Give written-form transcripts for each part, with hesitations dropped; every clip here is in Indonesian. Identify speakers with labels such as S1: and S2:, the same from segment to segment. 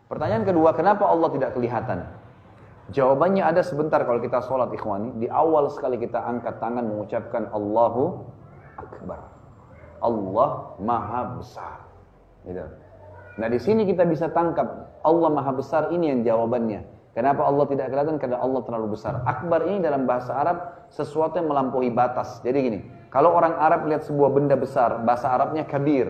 S1: Pertanyaan kedua, kenapa Allah tidak kelihatan? Jawabannya ada sebentar kalau kita sholat ikhwani. Di awal sekali kita angkat tangan mengucapkan Allahu Akbar. Allah Maha Besar. Gitu. Nah di sini kita bisa tangkap Allah Maha Besar ini yang jawabannya. Kenapa Allah tidak kelihatan? Karena Allah terlalu besar. Akbar ini dalam bahasa Arab sesuatu yang melampaui batas. Jadi gini, kalau orang Arab lihat sebuah benda besar, bahasa Arabnya kabir.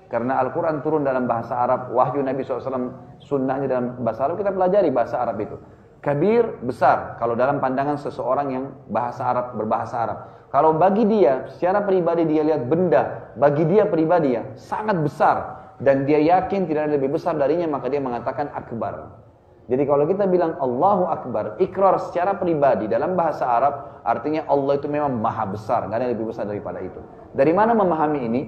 S1: Karena Al-Quran turun dalam bahasa Arab, wahyu Nabi SAW, sunnahnya dalam bahasa Arab, kita pelajari bahasa Arab itu. Kabir, besar, kalau dalam pandangan seseorang yang bahasa Arab, berbahasa Arab. Kalau bagi dia, secara pribadi dia lihat benda, bagi dia pribadi ya, sangat besar. Dan dia yakin tidak ada lebih besar darinya, maka dia mengatakan akbar. Jadi kalau kita bilang Allahu Akbar, ikrar secara pribadi dalam bahasa Arab, artinya Allah itu memang maha besar, nggak ada yang lebih besar daripada itu. Dari mana memahami ini?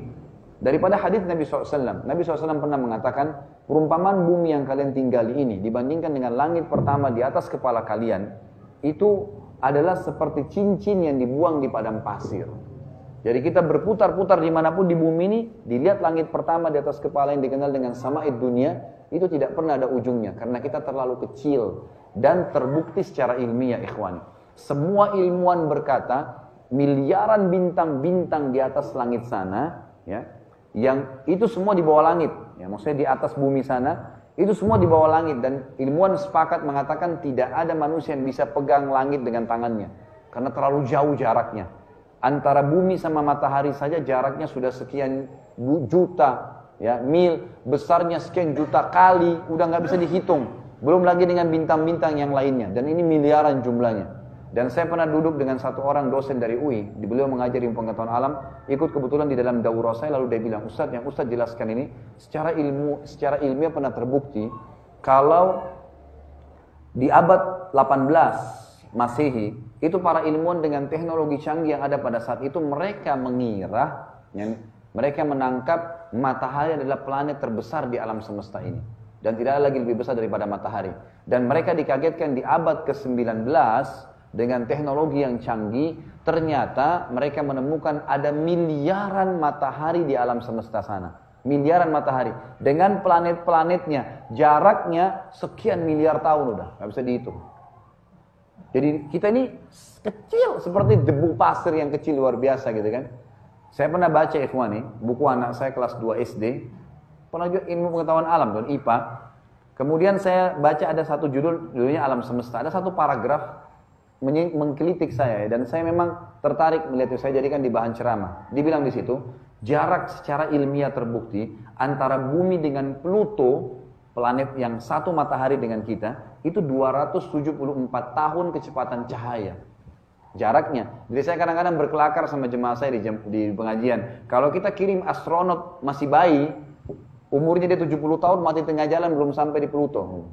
S1: Daripada hadis Nabi SAW. Nabi SAW pernah mengatakan, perumpamaan bumi yang kalian tinggali ini, dibandingkan dengan langit pertama di atas kepala kalian, itu adalah seperti cincin yang dibuang di padang pasir. Jadi kita berputar-putar dimanapun di bumi ini, dilihat langit pertama di atas kepala yang dikenal dengan sama'id dunia, itu tidak pernah ada ujungnya karena kita terlalu kecil dan terbukti secara ilmiah ikhwani. Semua ilmuwan berkata miliaran bintang-bintang di atas langit sana ya, yang itu semua di bawah langit ya, maksudnya di atas bumi sana itu semua di bawah langit, dan ilmuwan sepakat mengatakan tidak ada manusia yang bisa pegang langit dengan tangannya karena terlalu jauh jaraknya. Antara bumi sama matahari saja jaraknya sudah sekian juta ya, mil, besarnya sekian juta kali, udah nggak bisa dihitung. Belum lagi dengan bintang-bintang yang lainnya, dan ini miliaran jumlahnya. Dan saya pernah duduk dengan satu orang dosen dari UI, beliau mengajar ilmu pengetahuan alam, ikut kebetulan di dalam daurah saya, lalu dia bilang, Ustadz, yang Ustadz jelaskan ini secara ilmiah pernah terbukti kalau di abad 18 Masehi, itu para ilmuwan dengan teknologi canggih yang ada pada saat itu, mereka mengira mereka menangkap matahari adalah planet terbesar di alam semesta ini. Dan tidak ada lagi lebih besar daripada matahari. Dan mereka dikagetkan di abad ke-19 dengan teknologi yang canggih. Ternyata mereka menemukan ada miliaran matahari di alam semesta sana. Miliaran matahari. Dengan planet-planetnya. Jaraknya sekian miliar tahun udah. Gak bisa dihitung. Jadi kita ini kecil. Seperti debu pasir yang kecil luar biasa gitu kan. Saya pernah baca ikhwani, buku anak saya kelas 2 SD, pernah juga ilmu pengetahuan alam dan IPA. Kemudian saya baca ada satu judulnya Alam Semesta. Ada satu paragraf menggelitik saya, dan saya memang tertarik melihat itu. Saya jadikan di bahan ceramah. Dibilang di situ, jarak secara ilmiah terbukti antara bumi dengan Pluto, planet yang satu matahari dengan kita, itu 274 tahun kecepatan cahaya. Jaraknya. Jadi saya kadang-kadang berkelakar sama jemaah saya di pengajian. Kalau kita kirim astronot masih bayi, umurnya dia 70 tahun, mati tengah jalan, belum sampai di Pluto.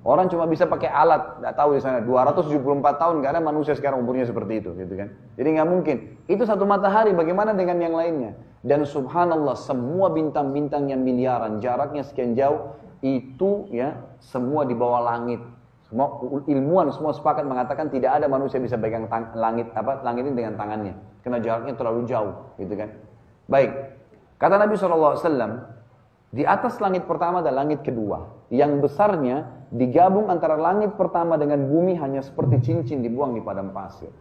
S1: Orang cuma bisa pakai alat, nggak tahu di sana. 274 tahun, nggak ada manusia sekarang umurnya seperti itu, gitu kan? Jadi nggak mungkin. Itu satu matahari, bagaimana dengan yang lainnya? Dan subhanallah, semua bintang-bintang yang miliaran, jaraknya sekian jauh, itu ya semua di bawah langit. Semua ilmuwan semua sepakat mengatakan tidak ada manusia bisa pegang langit ini dengan tangannya, karena jaraknya terlalu jauh, gitu kan? Baik, kata Nabi SAW, di atas langit pertama dan langit kedua, yang besarnya digabung antara langit pertama dengan bumi hanya seperti cincin dibuang di padang pasir.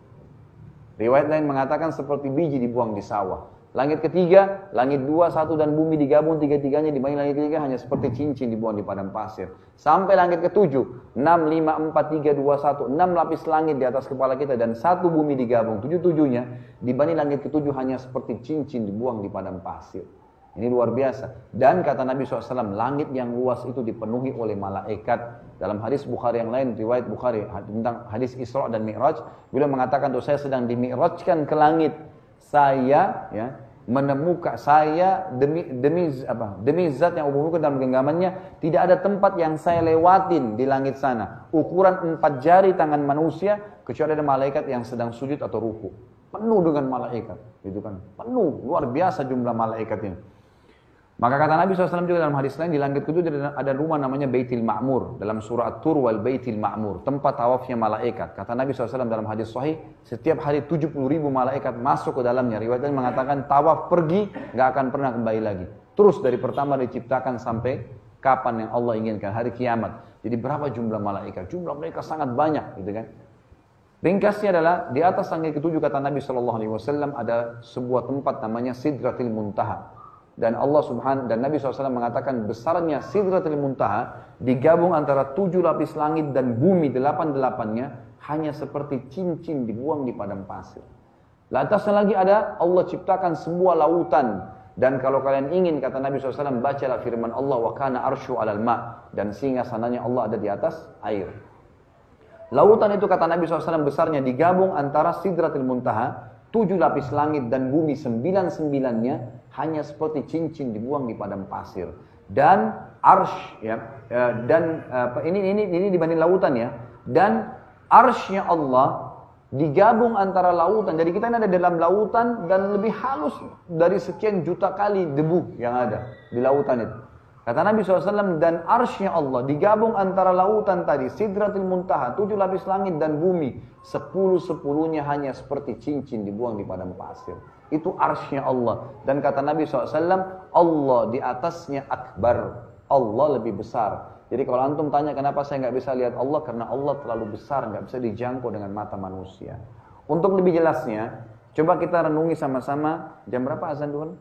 S1: Riwayat lain mengatakan seperti biji dibuang di sawah. Langit ketiga, langit 2, 1 dan bumi digabung tiga-tiganya dibanding langit ketiga hanya seperti cincin dibuang di padang pasir. Sampai langit ketujuh, 6, 5, 4, 3, 2, 1, 6 lapis langit di atas kepala kita dan satu bumi digabung, 7-7-nya dibanding langit ketujuh hanya seperti cincin dibuang di padang pasir. Ini luar biasa. Dan kata Nabi SAW, langit yang luas itu dipenuhi oleh malaikat. Dalam hadis Bukhari yang lain, riwayat Bukhari tentang hadis Isra dan Mi'raj, beliau mengatakan, saya sedang dimi'rajkan ke langit. Saya menemukan demi zat yang umumkan dalam genggamannya, tidak ada tempat yang saya lewatin di langit sana ukuran 4 jari tangan manusia kecuali ada malaikat yang sedang sujud atau ruku, penuh dengan malaikat, gitu kan, penuh, luar biasa jumlah malaikat ini. Maka kata Nabi SAW juga dalam hadis lain, di langit ketujuh ada rumah namanya Baitul Ma'mur. Dalam surah At-Tur wal Baitul Ma'mur, tempat tawafnya malaikat. Kata Nabi SAW dalam hadis sahih, setiap hari 70.000 malaikat masuk ke dalamnya. Riwayat lain mengatakan tawaf pergi, gak akan pernah kembali lagi. Terus dari pertama diciptakan sampai Kapan yang Allah inginkan? Hari kiamat. Jadi berapa jumlah malaikat? Jumlah mereka sangat banyak, gitu kan? Ringkasnya adalah di atas langit ketujuh kata Nabi SAW ada sebuah tempat namanya Sidratil Muntaha. Dan Nabi SAW mengatakan besarnya Sidratil Muntaha digabung antara 7 lapis langit dan bumi 8-8-nya hanya seperti cincin dibuang di padang pasir. Lantasnya lagi ada Allah ciptakan sebuah lautan. Dan kalau kalian ingin, kata Nabi SAW, bacalah firman Allah, wa kana arsyu alal ma', dan singgasananya Allah ada di atas air. Lautan itu kata Nabi SAW besarnya digabung antara Sidratil Muntaha, 7 lapis langit dan bumi 9-9-nya hanya seperti cincin dibuang di padang pasir. Dan arsh ya, ini dibanding lautan ya. Dan arshnya Allah digabung antara lautan. Jadi kita ini ada dalam lautan dan lebih halus dari sekian juta kali debu yang ada di lautan itu. Kata Nabi SAW, dan arshnya Allah digabung antara lautan tadi, Sidratil Muntaha, 7 lapis langit dan bumi, 10-10-nya hanya seperti cincin dibuang di padang pasir. Itu arshnya Allah. Dan kata Nabi SAW, Allah di atasnya akbar. Allah lebih besar. Jadi kalau antum tanya kenapa saya nggak bisa lihat Allah, karena Allah terlalu besar, nggak bisa dijangkau dengan mata manusia. Untuk lebih jelasnya, coba kita renungi sama-sama. Jam berapa azan dulu?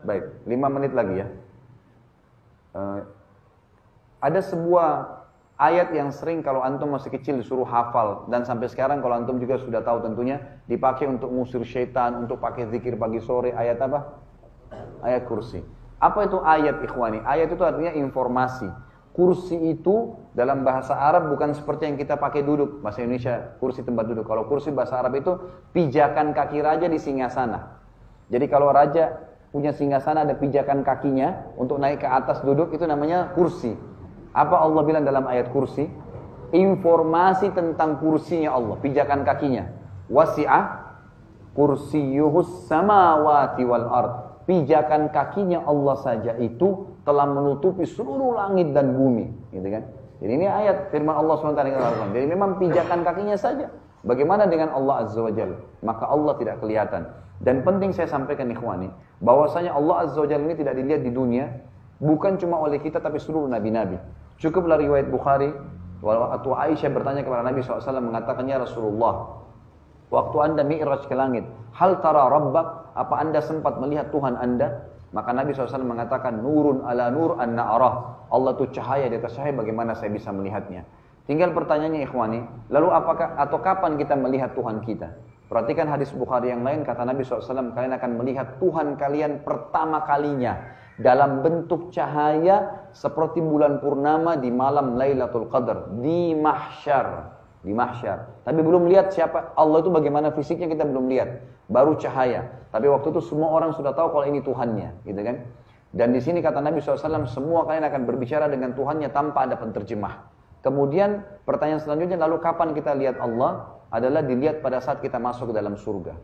S1: Baik, 5 menit lagi ya. Ada sebuah ayat yang sering kalau antum masih kecil disuruh hafal, dan sampai sekarang kalau antum juga sudah tahu tentunya dipakai untuk ngusir syaitan, untuk pakai zikir pagi sore. Ayat apa? Ayat kursi. Apa itu ayat, ikhwani? Ayat itu artinya informasi. Kursi itu dalam bahasa Arab bukan seperti yang kita pakai duduk, bahasa Indonesia kursi tempat duduk. Kalau kursi bahasa Arab itu pijakan kaki raja di singgasana. Jadi kalau raja punya singgasana ada pijakan kakinya untuk naik ke atas duduk, itu namanya kursi. Apa Allah bilang dalam ayat kursi? Informasi tentang kursinya Allah, pijakan kakinya. Wasi'ah kursiyuhus samawati wal ard. Pijakan kakinya Allah saja itu telah menutupi seluruh langit dan bumi, gitu kan? Jadi ini ayat firman Allah SWT. Jadi memang pijakan kakinya saja. Bagaimana dengan Allah Azza wa Jalla? Maka Allah tidak kelihatan. Dan penting saya sampaikan ikhwani, bahwasanya Allah Azza wa Jalla ini tidak dilihat di dunia, bukan cuma oleh kita tapi seluruh nabi-nabi. Cukuplah riwayat Bukhari, waktu Aisyah bertanya kepada Nabi SAW mengatakannya, Rasulullah, waktu anda mi'raj ke langit, hal tara rabbak, apa anda sempat melihat Tuhan anda? Maka Nabi SAW mengatakan, nurun ala nur anna arah. Allah itu cahaya di atas cahaya, bagaimana saya bisa melihatnya? Tinggal pertanyaannya ikhwani, lalu apakah atau kapan kita melihat Tuhan kita? Perhatikan hadis Bukhari yang lain, kata Nabi SAW, kalian akan melihat Tuhan kalian pertama kalinya dalam bentuk cahaya seperti bulan purnama di malam Lailatul Qadar, di mahsyar. Di mahsyar. Tapi belum lihat siapa Allah itu, bagaimana fisiknya kita belum lihat. Baru cahaya. Tapi waktu itu semua orang sudah tahu kalau ini Tuhannya, gitu kan? Dan di sini kata Nabi SAW, semua kalian akan berbicara dengan Tuhannya tanpa ada penterjemah. Kemudian pertanyaan selanjutnya, lalu kapan kita lihat Allah? Adalah dilihat pada saat kita masuk ke dalam surga.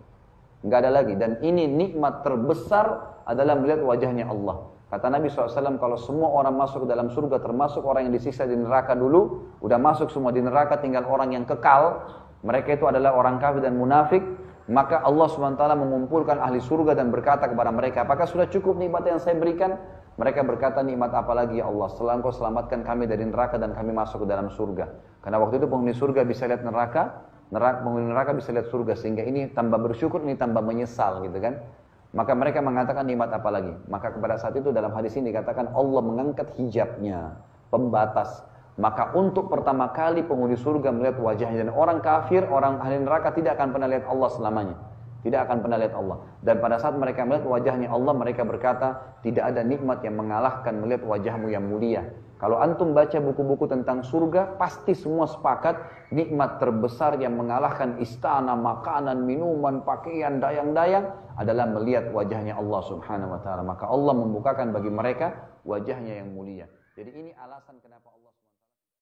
S1: Enggak ada lagi. Dan ini nikmat terbesar adalah melihat wajahnya Allah. Kata Nabi SAW, kalau semua orang masuk ke dalam surga, termasuk orang yang disiksa di neraka dulu, udah masuk semua di neraka, tinggal orang yang kekal, mereka itu adalah orang kafir dan munafik, maka Allah SWT mengumpulkan ahli surga dan berkata kepada mereka, apakah sudah cukup nikmat yang saya berikan? Mereka berkata, nikmat apa lagi ya Allah, setelah Engkau selamatkan kami dari neraka dan kami masuk ke dalam surga. Karena waktu itu penghuni surga bisa lihat neraka, penghuni neraka bisa lihat surga, sehingga ini tambah bersyukur, ini tambah menyesal, gitu kan. Maka mereka mengatakan nikmat apa lagi? Maka kepada saat itu dalam hadis ini dikatakan Allah mengangkat hijabnya, pembatas. Maka untuk pertama kali penghuni surga melihat wajahnya. Dan orang kafir, orang ahli neraka tidak akan pernah lihat Allah selamanya. Tidak akan pernah lihat Allah. Dan pada saat mereka melihat wajahnya Allah, mereka berkata, tidak ada nikmat yang mengalahkan melihat wajahmu yang mulia. Kalau antum baca buku-buku tentang surga, pasti semua sepakat nikmat terbesar yang mengalahkan istana, makanan, minuman, pakaian, dayang-dayang adalah melihat wajahnya Allah Subhanahu wa taala. Maka Allah membukakan bagi mereka wajahnya yang mulia. Jadi ini alasan kenapa